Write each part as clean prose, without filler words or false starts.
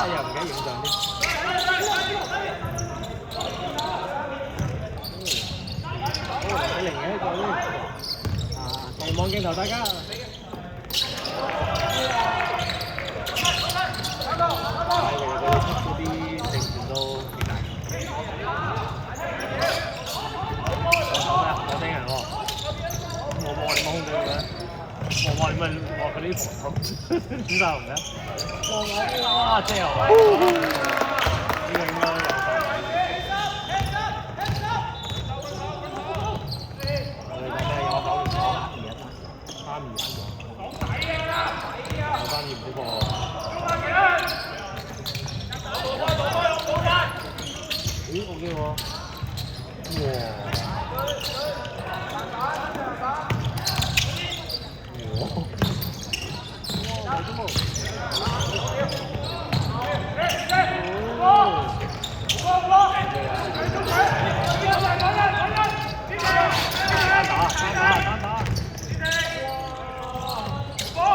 又唔記得影相添。幾零嘅一個咧，望望鏡頭大家。嗰啲正傳都幾大。有啲人喎，我望你望佢嘅，望你咪望佢啲葡萄，點解唔嘅？哇！真係好，呢個應該有手。我哋講咩？有手唔講3-2，有3-2唔好過。咦 ，OK 喎，哇！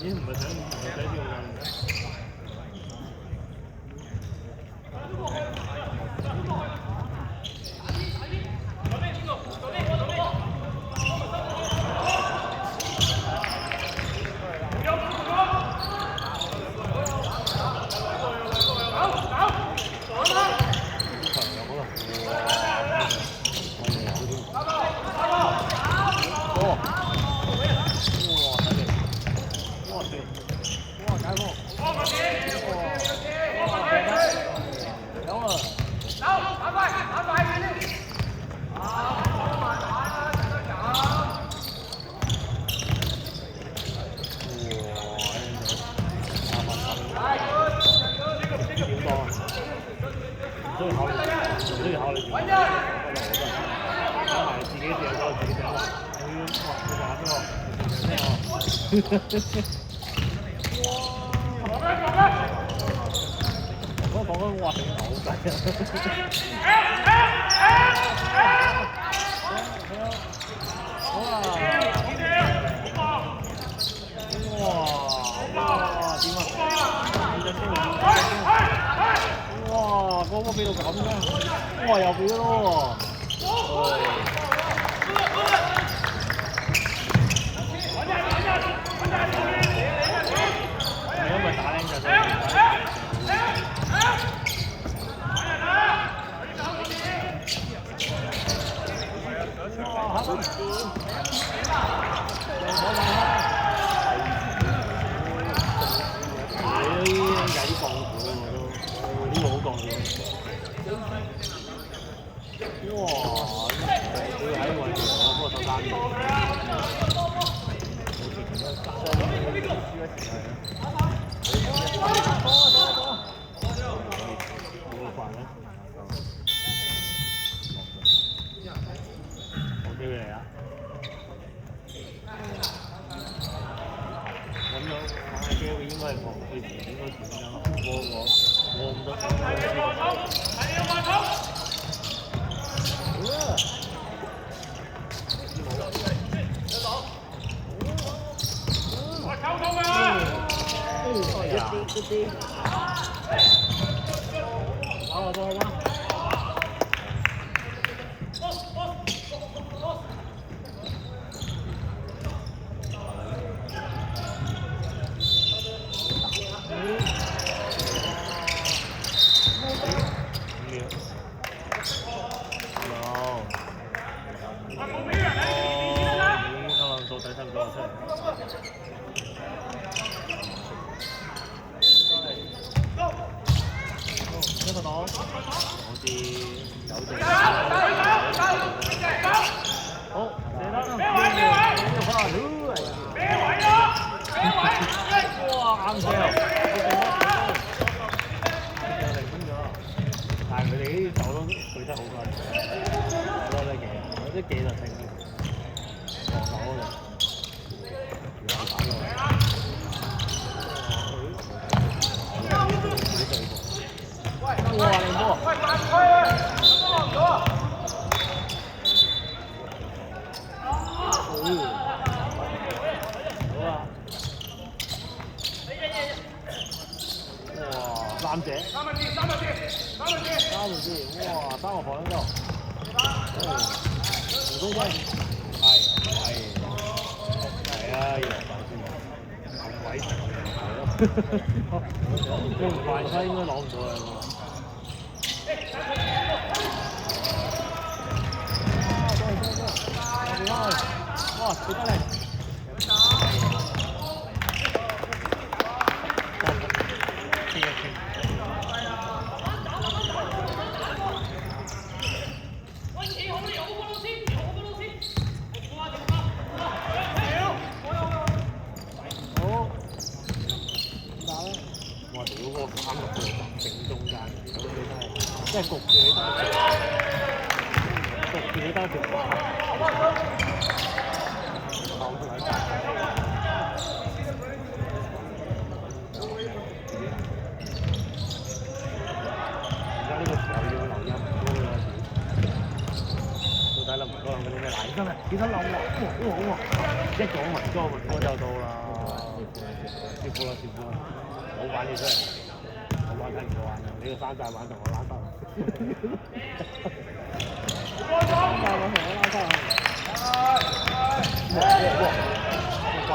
咦，唔係想呢個人嘅？我講緊哇，成個好細哇！嗰個飛到咁嘅，哇又飛咗咯因為打靚就真係。哇！三個先，哇，3個防喺度，唔高分，係啊，要落手先，咁鬼長係咯，你唔犯規應該攞唔到啊！哇，幾得嚟！我屌嗰個啱入去正中間，即係焗住你得條馬，後腿而家呢個時候要留音到底留唔到嗰啲咩？嗱，真係幾多漏喎？哇！一講文哥就到啦，接波啦！冇玩你出嚟，我玩睇唔到玩啊！你個山寨玩同我玩得。山寨玩同我玩得。咁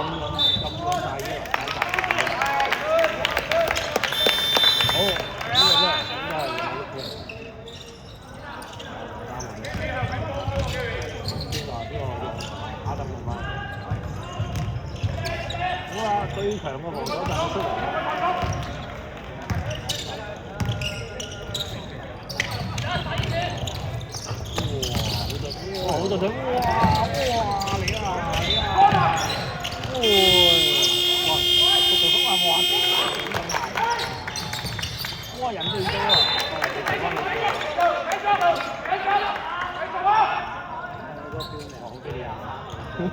大嘅山寨。好，呢個真係邊個打得唔啱？好啊，最強嘅防守就出嚟。哇！好多隊，哇！你啊！哇！速度好啊！哇！人最多啊！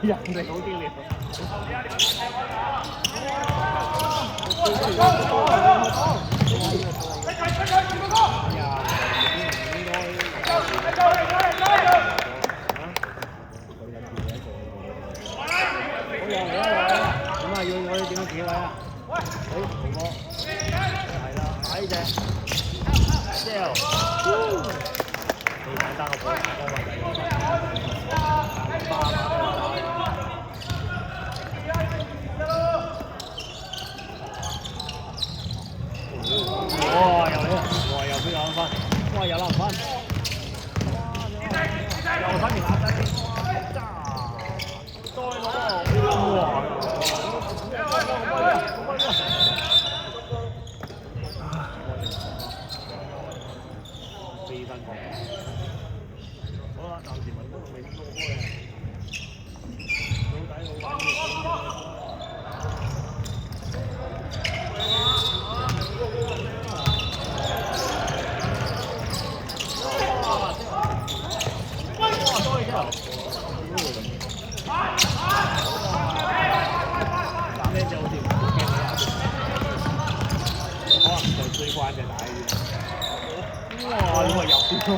人哋好啲料。要我哋點樣企位啊？明哥，係啦，打呢隻 ，sell， 你睇單個波，哇！又嚟，哇！又俾兩分，哇！又兩分，又反而打低，再攞，哇！好啦，暫時問都未攞波嘅，老底老打咩就好似唔好驚你啊！可能就追關隻大啲。哇！你話入邊咯？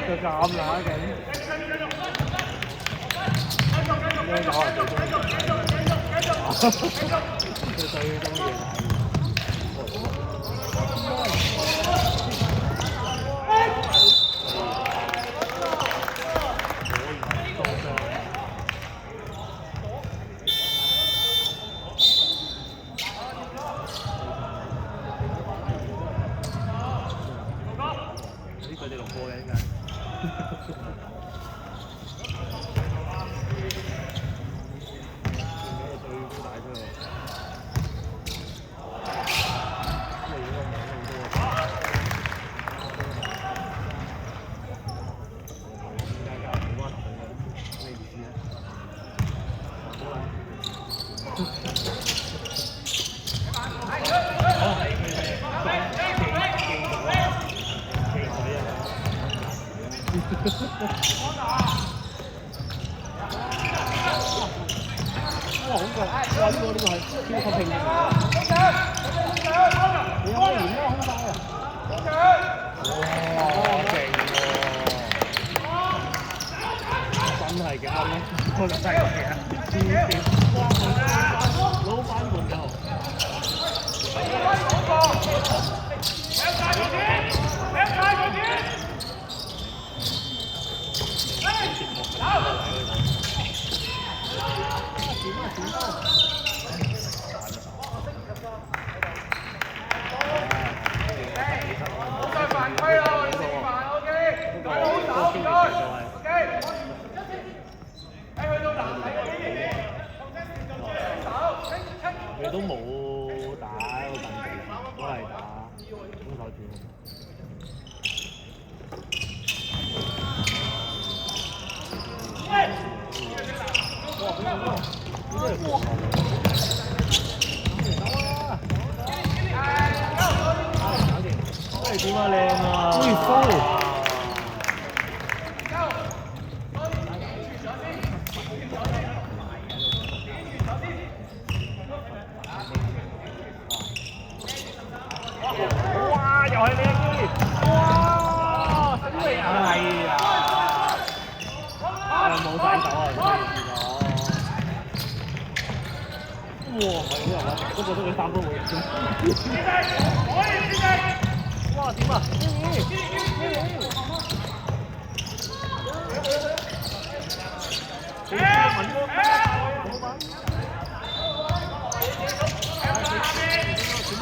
佢咁乸勁，應該有人最中意。佢最中意打。佢哋落波嘅應該。最大出嚟。哇！好過，哇！呢個係超級拼嘅。你有冇連咩空帶啊？哇！勁喎！真係勁啊！嗰個犀利啊！老闆門口。哇！又係你啊！哇！死你啊！係啊！冇晒手啊！哇！唔係好人啊！都覺得佢3分冇贏咗。哇！點啊？文哥，點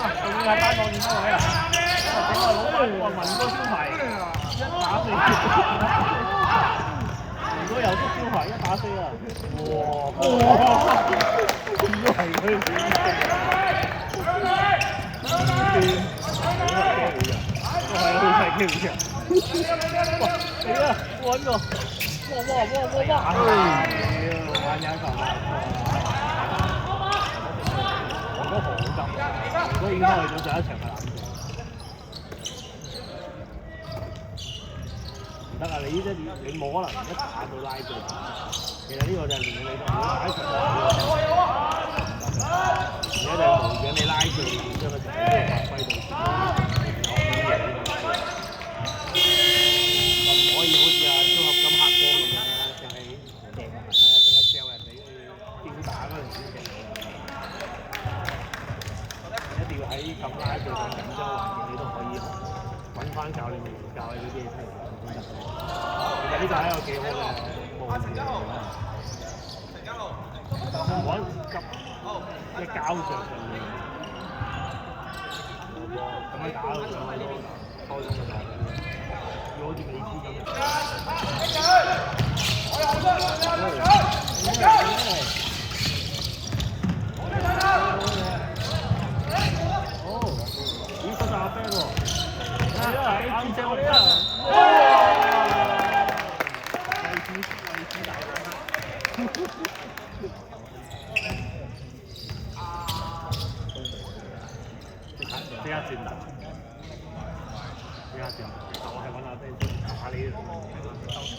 啊？仲要係單槓點啊？位啊！整個老闆話文哥招牌1打4，文哥又識招牌1打4啊！哇！都係佢點都係好睇嘅人。哇！死啦！揾個！哇！玩一球啦！我都好急，我都已經開咗上一場嘅籃球。唔得啊！你呢啲你冇可能一打到拉鋸。其實呢個就係練你打球。而家就係模樣你拉鋸將個成績發揮到。唔可以好似阿張學金黑幫咁樣啦，淨係掟係啊，淨係掟人哋去吊打嗰陣時先掟。一定要喺咁拉鋸咁緊張環境，你都可以揾翻教練教你嗰啲嘢出嚟先得。其實呢個係一個幾好嘅模式嚟嘅。唔好急一交上去，咁樣打到上去都開心嘅。要好似美斯咁。哦，咦，嗰隻阿飛喎，係啊，你見正我哋啊！位置大咗。即刻轉頭，我係揾阿飛打你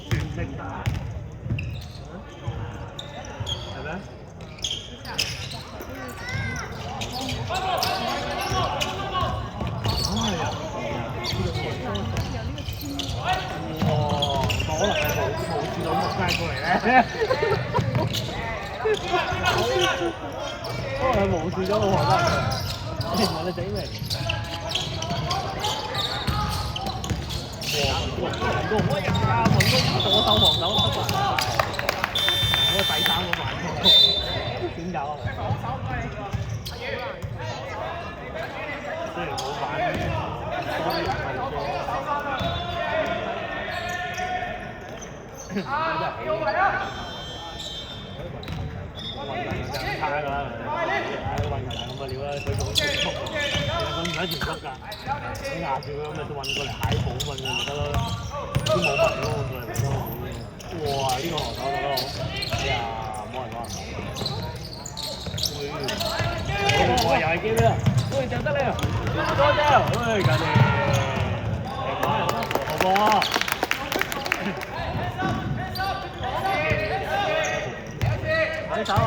轉升打，係咩？可能係冇試到木街過嚟咧，可能係無視咗老何得。問你死未？文哥唔可以啊！文哥左手防守得㗎，我第3個環球點搞啊？雖然冇反，多啲係真係好。運動就咁差㗎啦，運動就咁嘅料啦，佢仲要速，其實佢唔係一條速㗎，你壓住佢咁咪運過嚟蟹堡運就得咯，都冇問咯，運過嚟都好。哇！呢個河手得咯，哎呀，冇人攞。喂，又係機咩啊？喂，就得啦，多謝，喂，緊你，好波。洗手啊！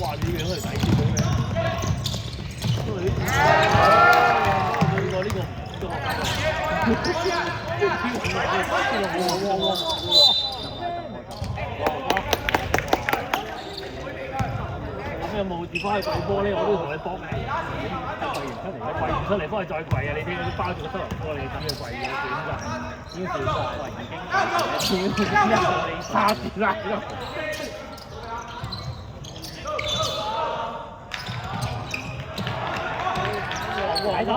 哇！呢樣都係抵啲嘅。咁有冇跌翻去對波咧？我都同你搏命，跪完出嚟，幫佢再跪啊！你聽嗰啲包住個收銀波，你等佢跪嘅已經算晒，已經算晒，差啲啦！睇到！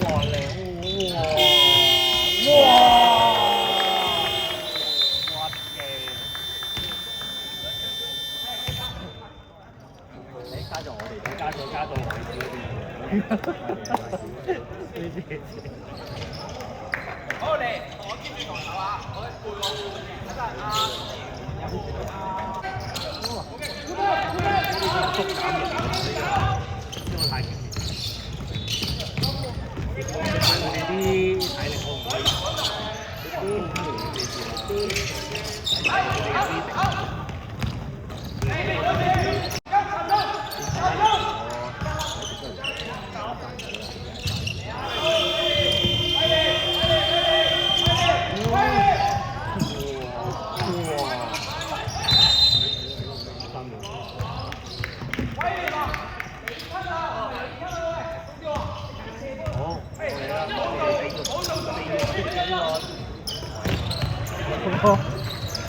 哇靚！哇！咗我哋，加咗位置嗰啲。好嚟，我 keep 住台頭啊！我背我得啊！縮減力因為太勁。佢哋啲體力可唔可以？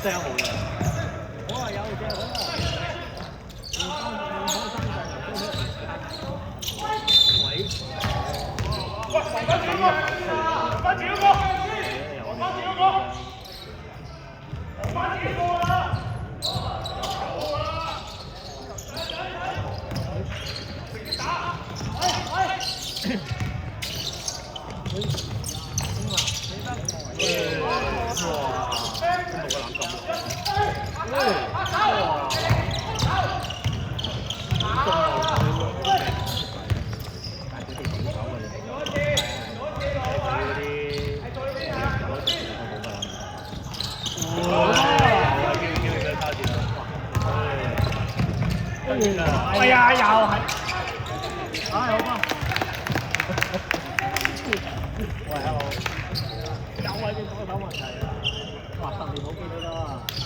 真係好嘅，好啊有嘅好啊。喂，翻自己個，哎呀，又係，唉，好嘛。喂，hello，又係啲左手問題啊！哇，10年冇見你啦喎，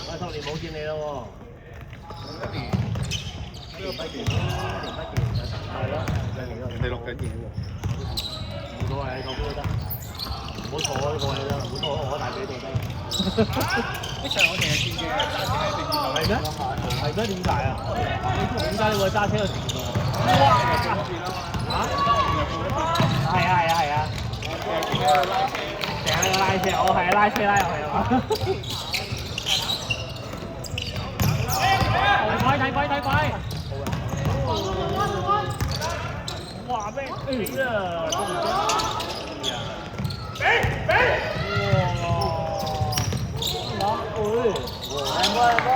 喂，10年冇見你啦喎。1年不見，係咯，人哋錄緊嘢喎。冇所謂，坐邊都得，唔好坐嗰個位啦，唔好坐我大髀度得。呢場我哋係見嘅，係咩？係咩？點解啊？點解你會揸車去前度？哇！嚇？係啊！成日拉車，我係拉車拉入去啊嘛。睇鬼！哇咩？啊！兩個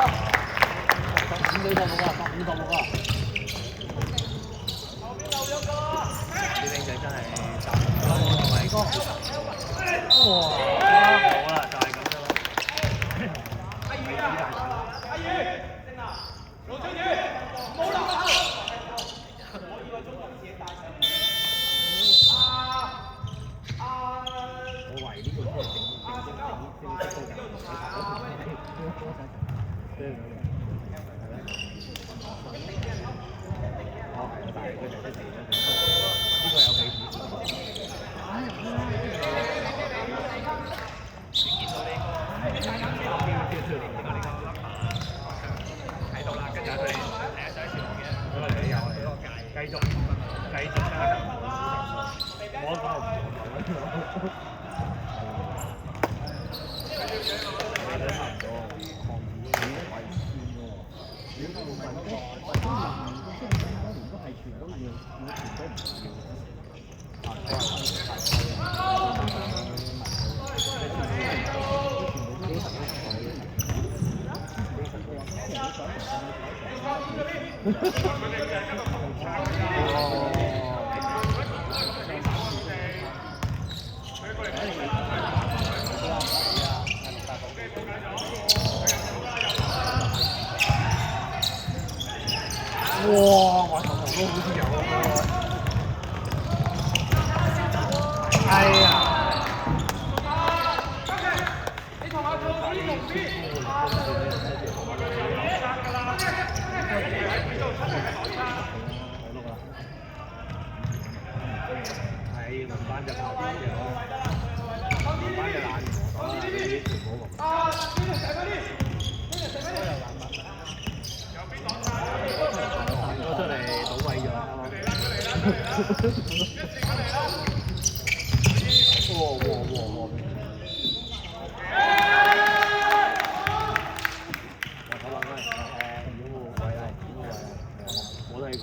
，15對15個，15對15個。啲靚仔真係賺唔到，係咪？哇！好啦，就係咁樣啦。阿宇，羅小雨，冇啦！我以為中國自己大聲。我懷疑呢個真係正式高人。但係佢哋都地咗呢個有幾點？你見到呢個喺度啦，跟住佢哋第一仔笑我嘅，因為你有繼續加油，我講唔哇！我頭都好似有啊！哎呀！你同阿老師同邊？係輪班就跑啲嘢咯，輪班就懶唔講啦，呢啲全部冇。出嚟倒位咗。哇！我睇落去，我都係佢。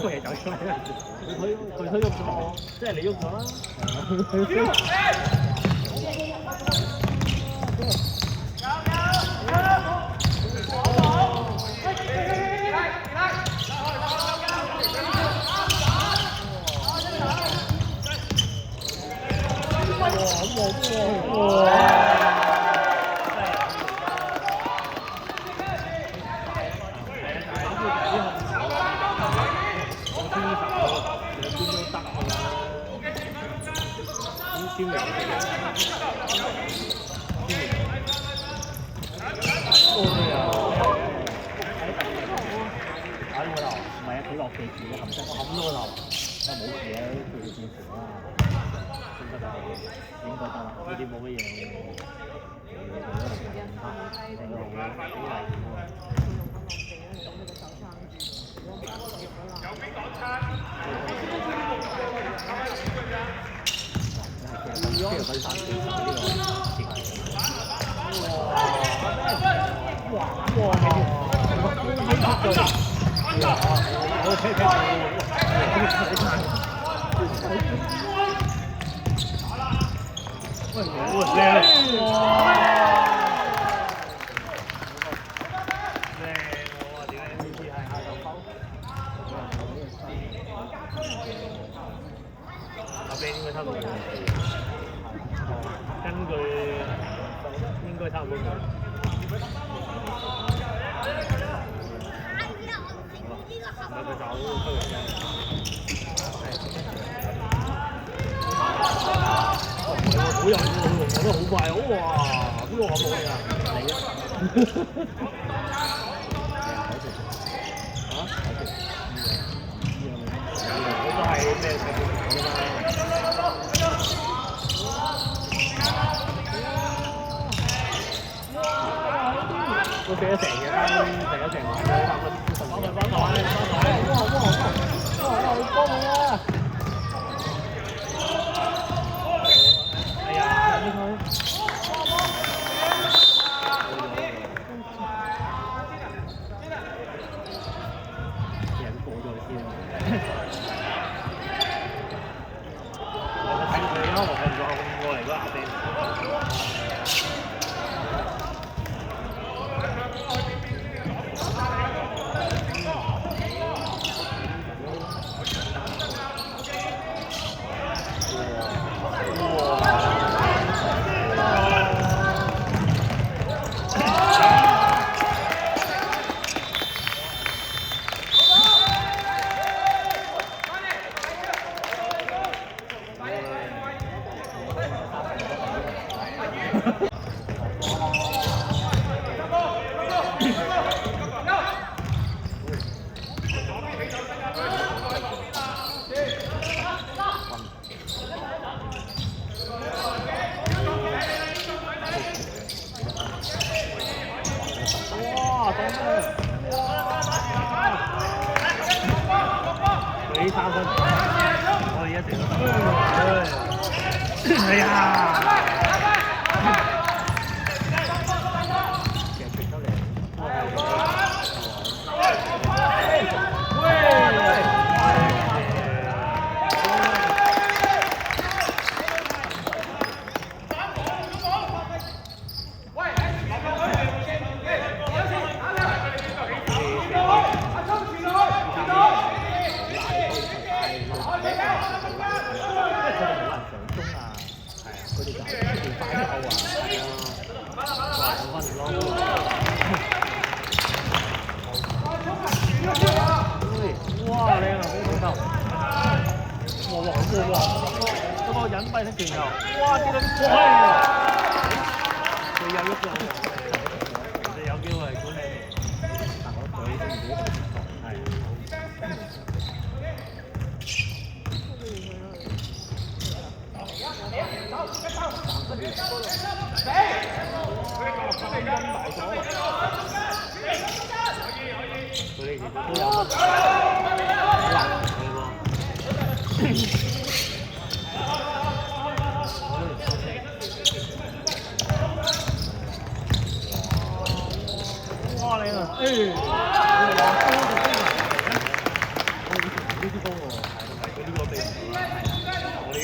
個嘢走出嚟，佢推喐咗我，即係你喐咗啦。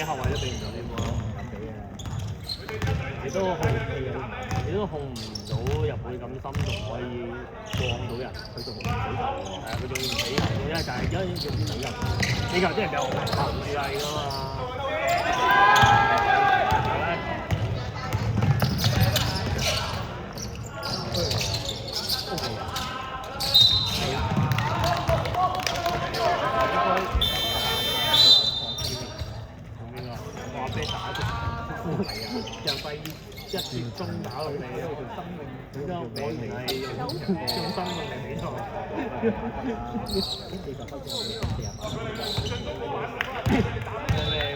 嘅後衞都俾唔到你喎。你都控唔到入去咁深，仲可以放到人，佢仲唔死球喎。係啊，佢仲要唔死球，因為就係因為要死球，死球即係有紅牌唔例㗎嘛。就費一節中打落嚟，條生命，點解我係用生命嚟比賽？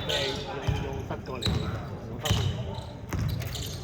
咩用塞過嚟，用生命嚟。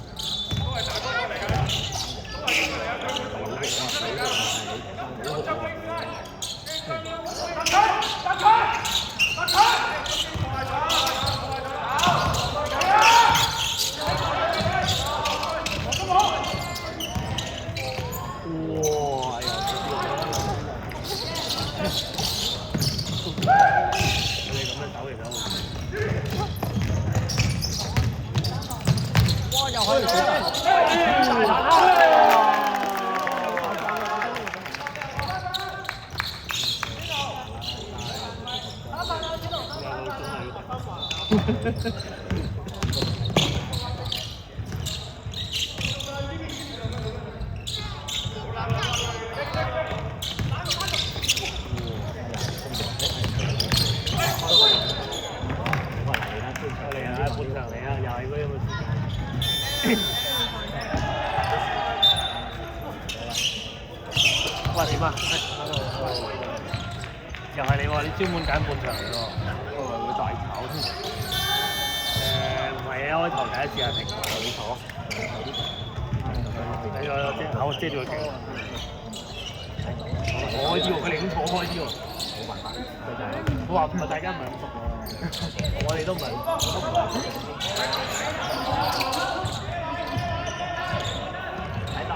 喂，點啊？又係你喎！你專門揀半場喎，會大炒添。唔係啊，開頭第一次係平台冇錯。睇咗即係我遮住個鏡。我開啲喎，佢哋咁坐開啲喎。冇辦法，我話唔係大家唔係咁熟喎，我哋都唔係。睇打。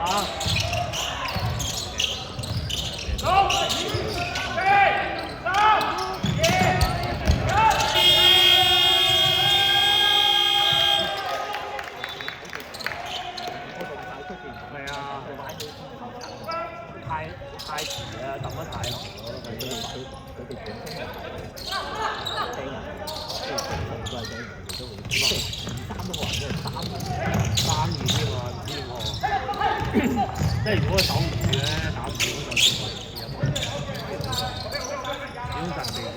太遲啦，抌得太耐咗，佢哋本身三都冇人，真係三二添喎，唔知喎。即係如果佢守唔住咧，打唔住咁就算係點神地嘅。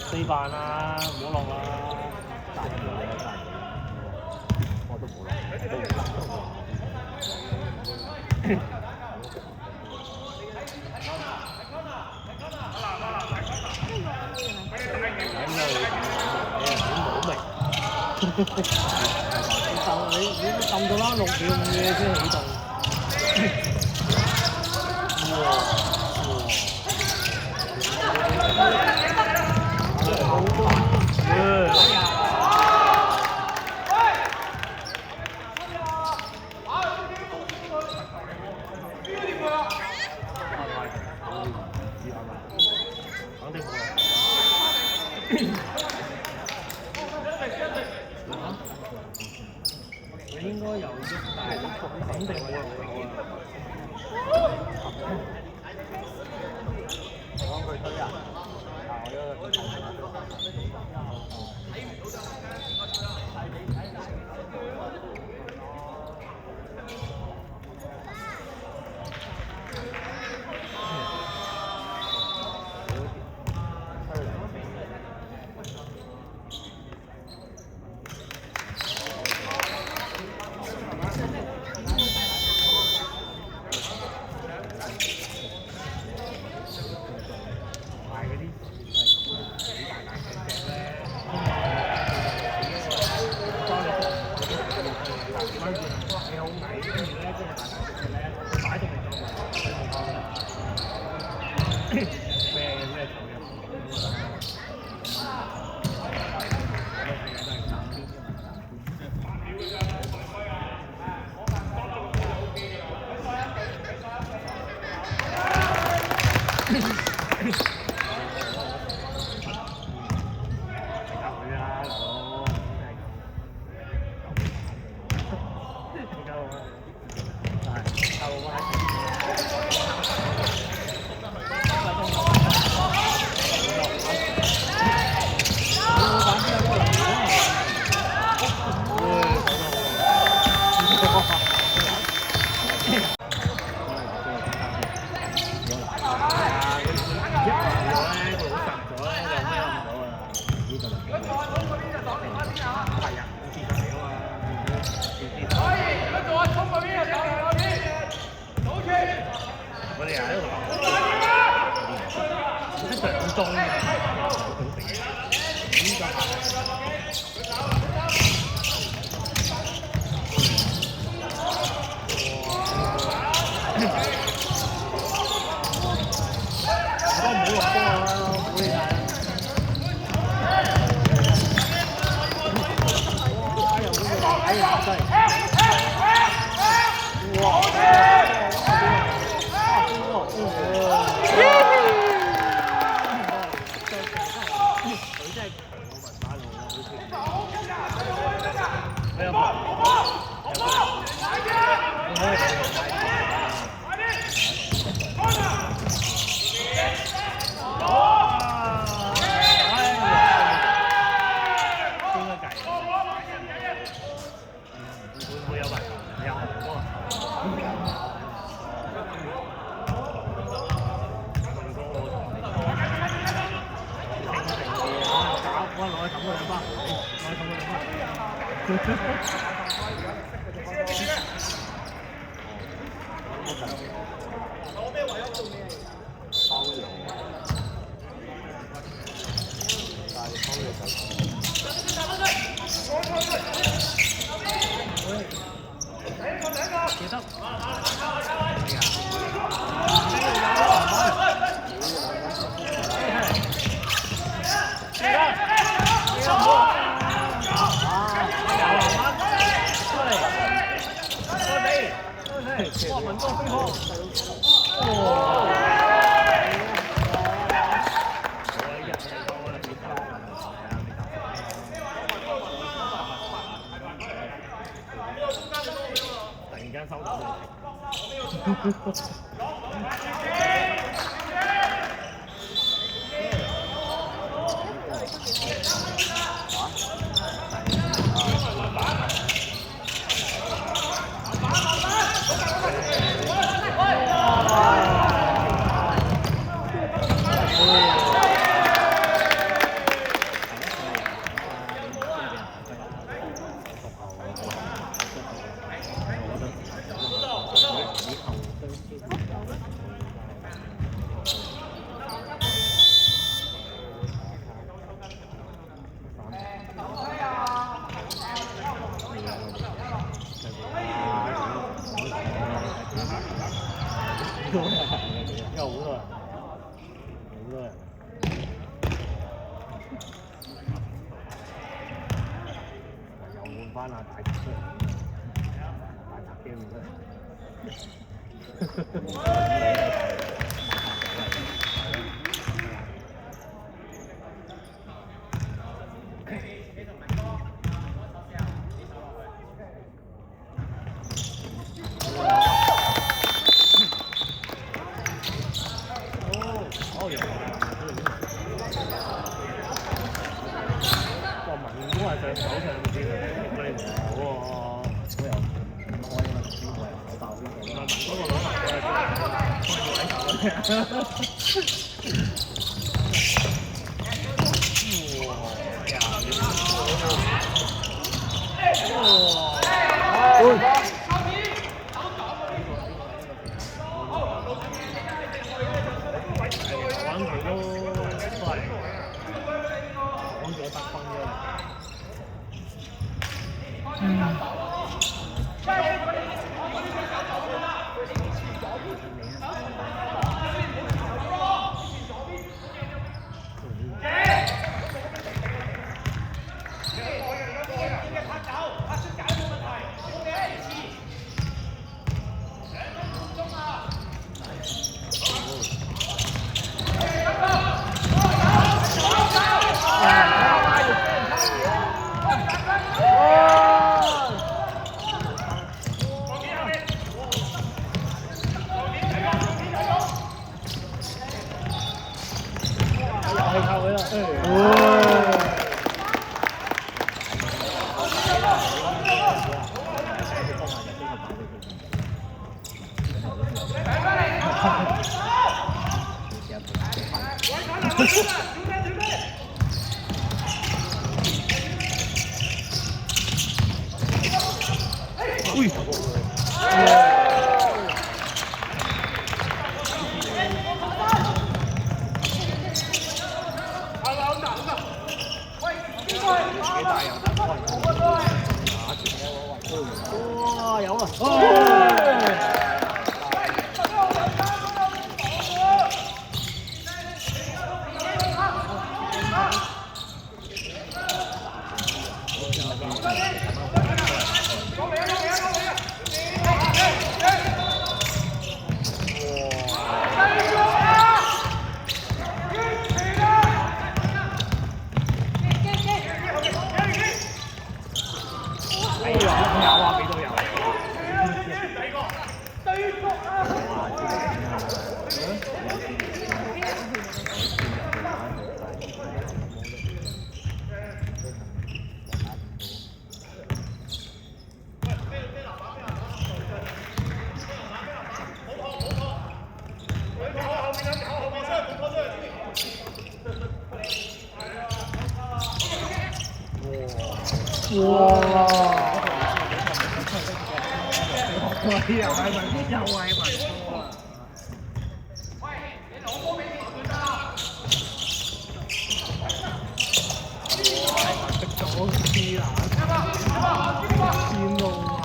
四飯啊，唔好落啦！我都冇落，都冇落。你撳到啦，6秒5嘢先起動。應該有喐，但係肯定會有啊！我講佢推啊！我呢個呢個就如果做下衝嗰邊就擋電話先啊！係啊，跌咗嚟啊嘛，可以，如果做下衝嗰邊就擋電話先。好住。我哋喺度諗，一兩鐘啊，呢個我都冇落波啊，冇理解。哎呀，真係！哇！佢真係強過文化路啊！會有運有好多我攞去抌嗰兩包，攞去抌嗰兩包。攞咩位啊？做咩？包郵，但係包郵就記得。哇！文哥飛波，哇！突然間收到。因為好多人，好多人。又換翻阿大出嚟，大閘機換出嚟。上手上先，佢哋唔好喎。都有唔開啊嘛，邊個又口爆邊個？嗰個攞埋佢啊！玩佢都係講咗得分啫。哇，有啊！哎呀，有啊，俾到有。哇！又係文，又係文。我黐啦！天路啊！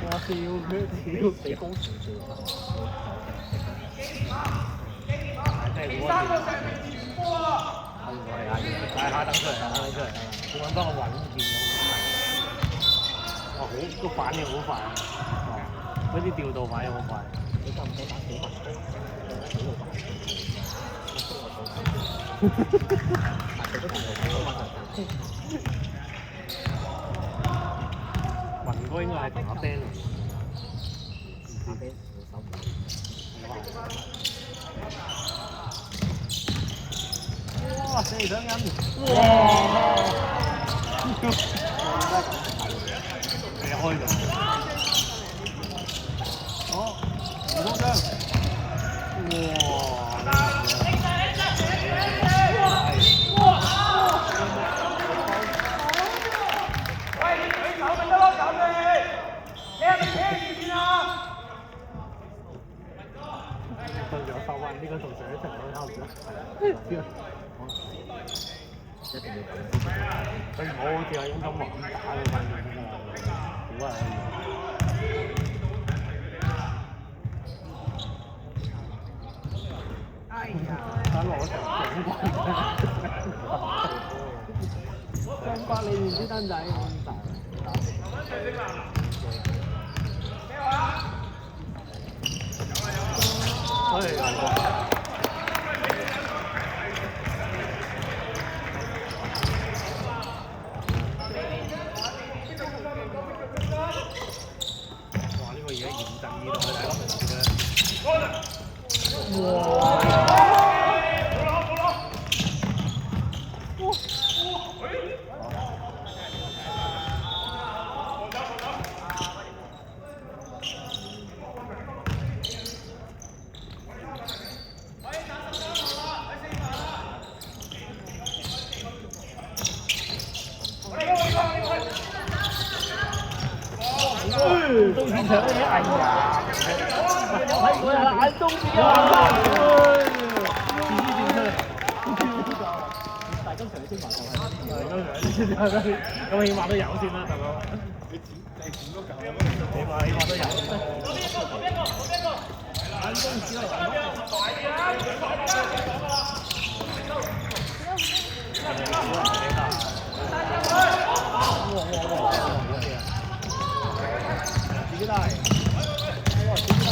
我笑佢屌，俾高潮笑。係下等出嚟，下等出嚟，我揾翻個穩健咁。哇，好個反應好快啊！嗰啲調度反應好快。你夠唔夠打幾雲哥應該係同阿 Ben 嚟。阿 Ben 手唔哇！四兩人，哇！你開到，好，唔慌張，喂，你手咪得咯，搞你！你係咪企喺前面啊？對咗收翻，呢個同上一場都差唔多。一定要佢唔好好似係咁猛打嗰班人㗎嘛，好啊！哎呀！打攞場總冠軍，你唔知單仔咁大。哇！呢個而家嚴陣以待大家明嘅。哇！中前場嘅嘢，哎呀！有睇過啦，眼中之啊！自己轉出嚟，但係今場你升華就係，咁起碼都有先啦，大佬。你剪嗰嚿，起碼都有。眼中之自己帶，哇！自己帶，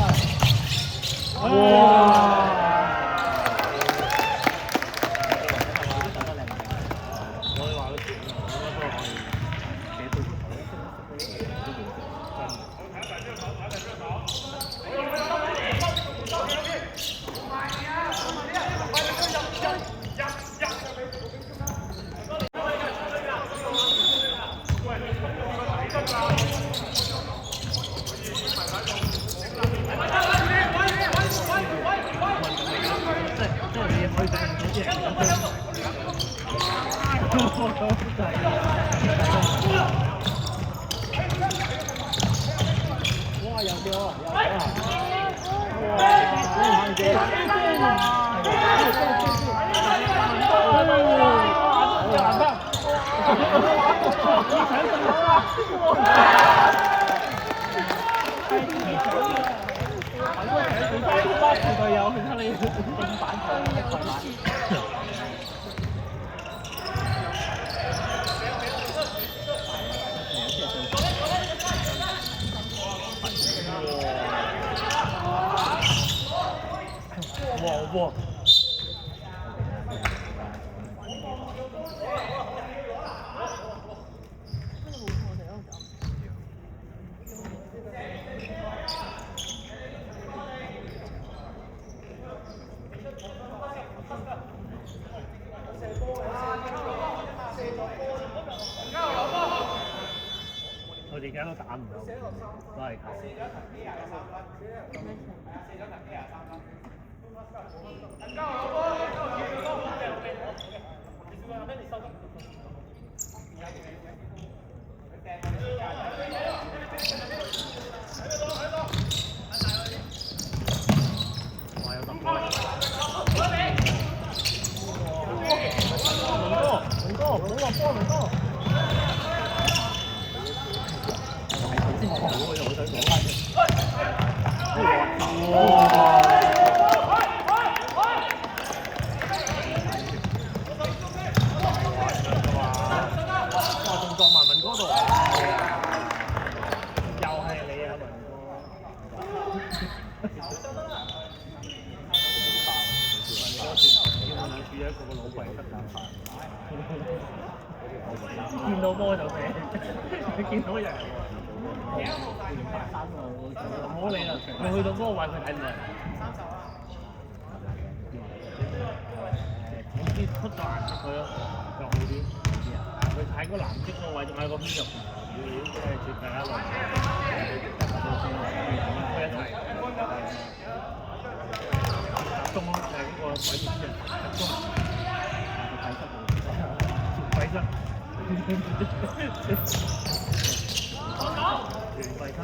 哇！我哋話佢點啊？應該都可以寫到哇！有啲喎，有啲隊友，睇你正版場嘅台版。哇！佢哋而家都打唔到，都係靠。哇！有10個。文哥，唔好落波，文哥。先學到我又好想講翻嘅。哇！動作慢文哥度，又係你啊文哥！要我兩處一個老鬼得㗎。見到波就射，見到人。唔好理啦，你去到嗰個位佢睇唔到。總之出咗顏色佢咯，就好啲。佢睇嗰藍色嗰個位，仲喺個邊入表演，即係接大家落。佢一齊集中咯，就係嗰個鬼面人集中。鬼室。原費室。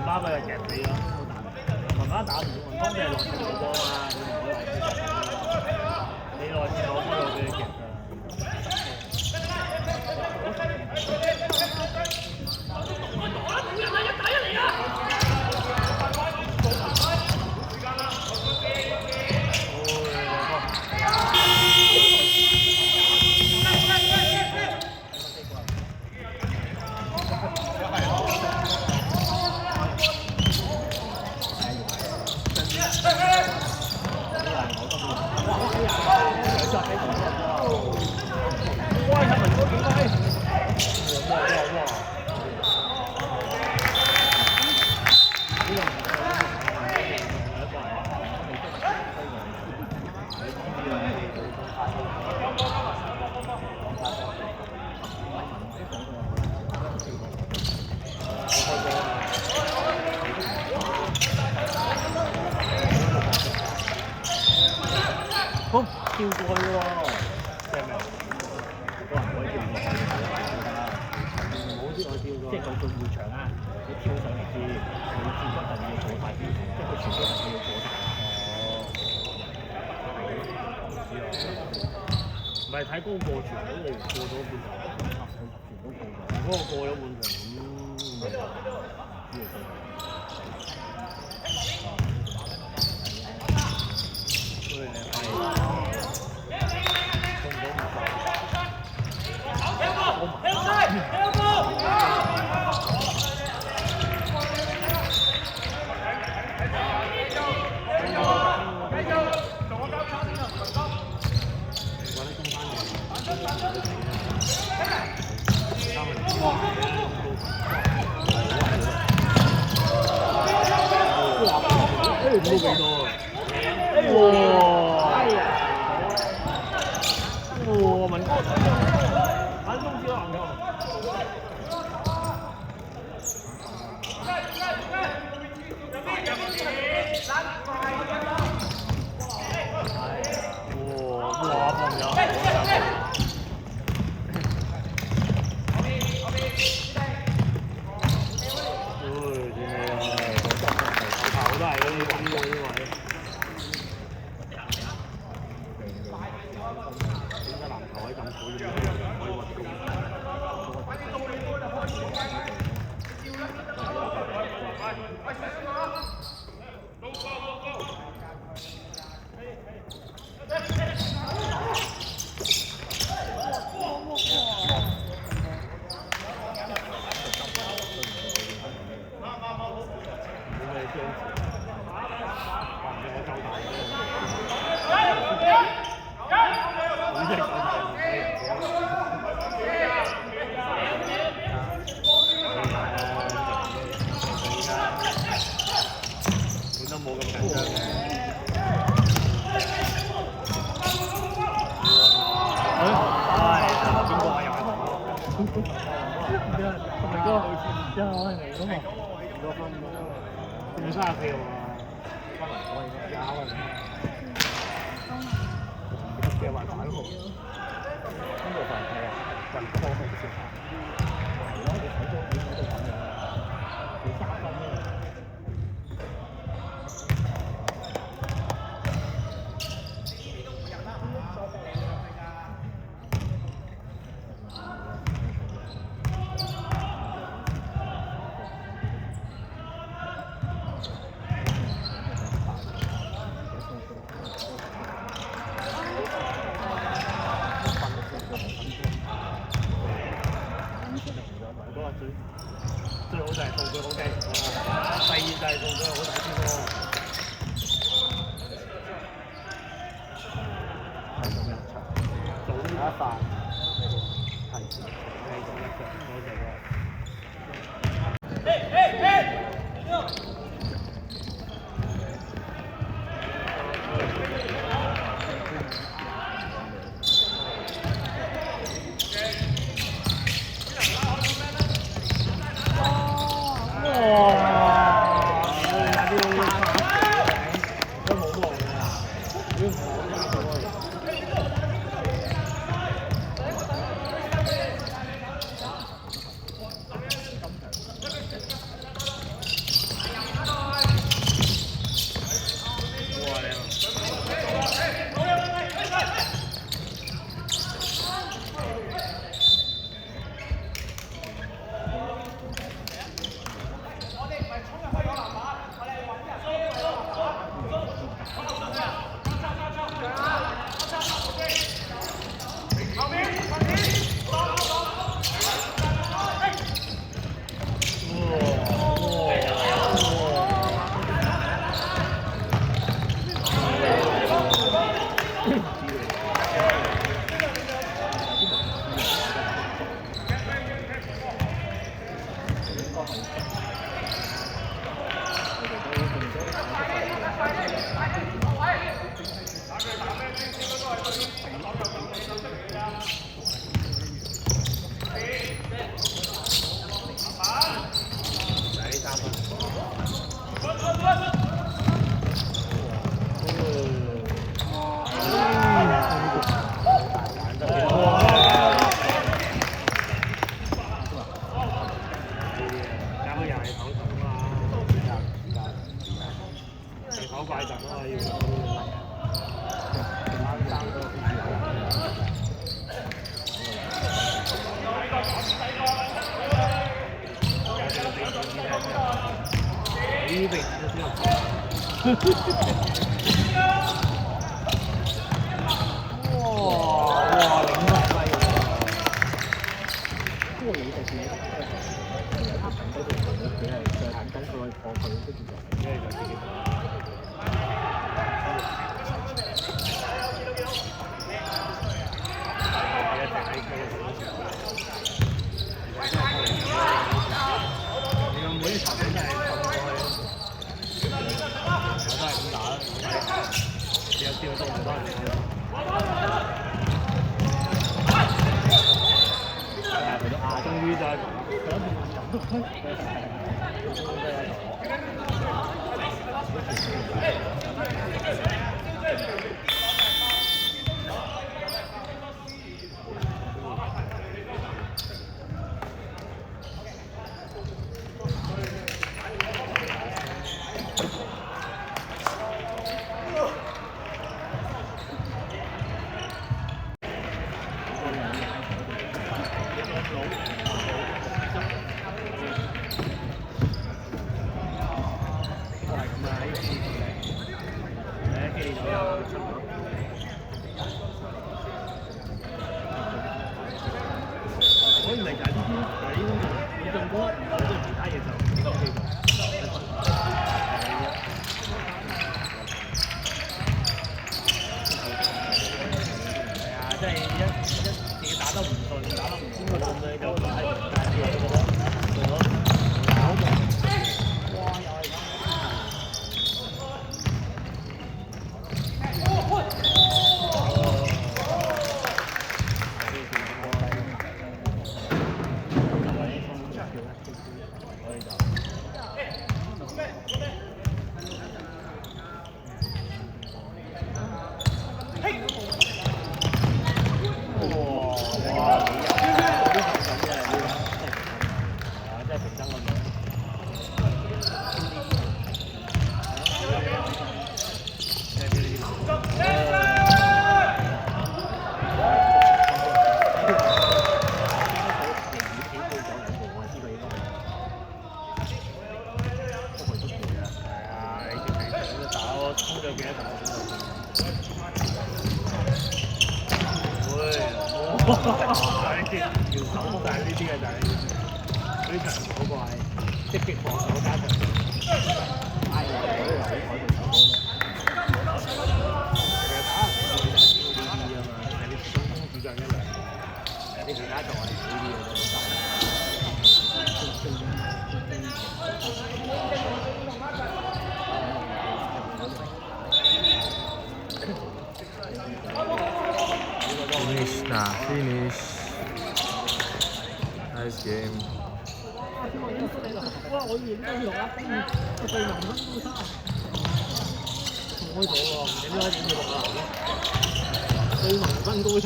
媽咪就夾你咯，媽媽打唔到，媽媽就係落前路波嘛，你落前路波就俾佢夾㗎。好，跳過去喎，即係咩？個人可以跳過去，唔好啲我跳過。即係佢會場啊，你跳上嚟先，你跳嗰陣要過快啲，即係佢全部人要過晒。唔係睇嗰個過傳嗰個過咗半場，全都過咗。如果我過咗半場咁，都幾多啊！哇！反中接籃球。哇！朋友。頭都係嗰啲位。點解籃球喺咁少嘅可以運動？最好就係數據好計，第二就係數據好大啲喎。早一發係繼續一腳，多謝喎。會就係可以理解啲，但係呢種你用嗰好多其他嘢就唔多記住。係啊，即係自己打得唔順，打得唔邊個順咧就係但係我覺得哇又係咁。要手就係呢啲嘅就係呢場嗰個係積極防守加強。其實打唔到呢啲啊嘛，係你中鋒主將一兩，你其他就係呢啲嘅啫。Finish, nah, finish. Nice game. 哇！我影到用啊，跟住個對龍分高差，開咗喎，唔緊要，影到落嚟嘅，對龍分高差。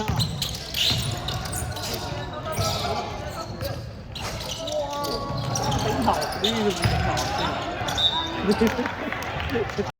哇！頂頭呢個頂頭。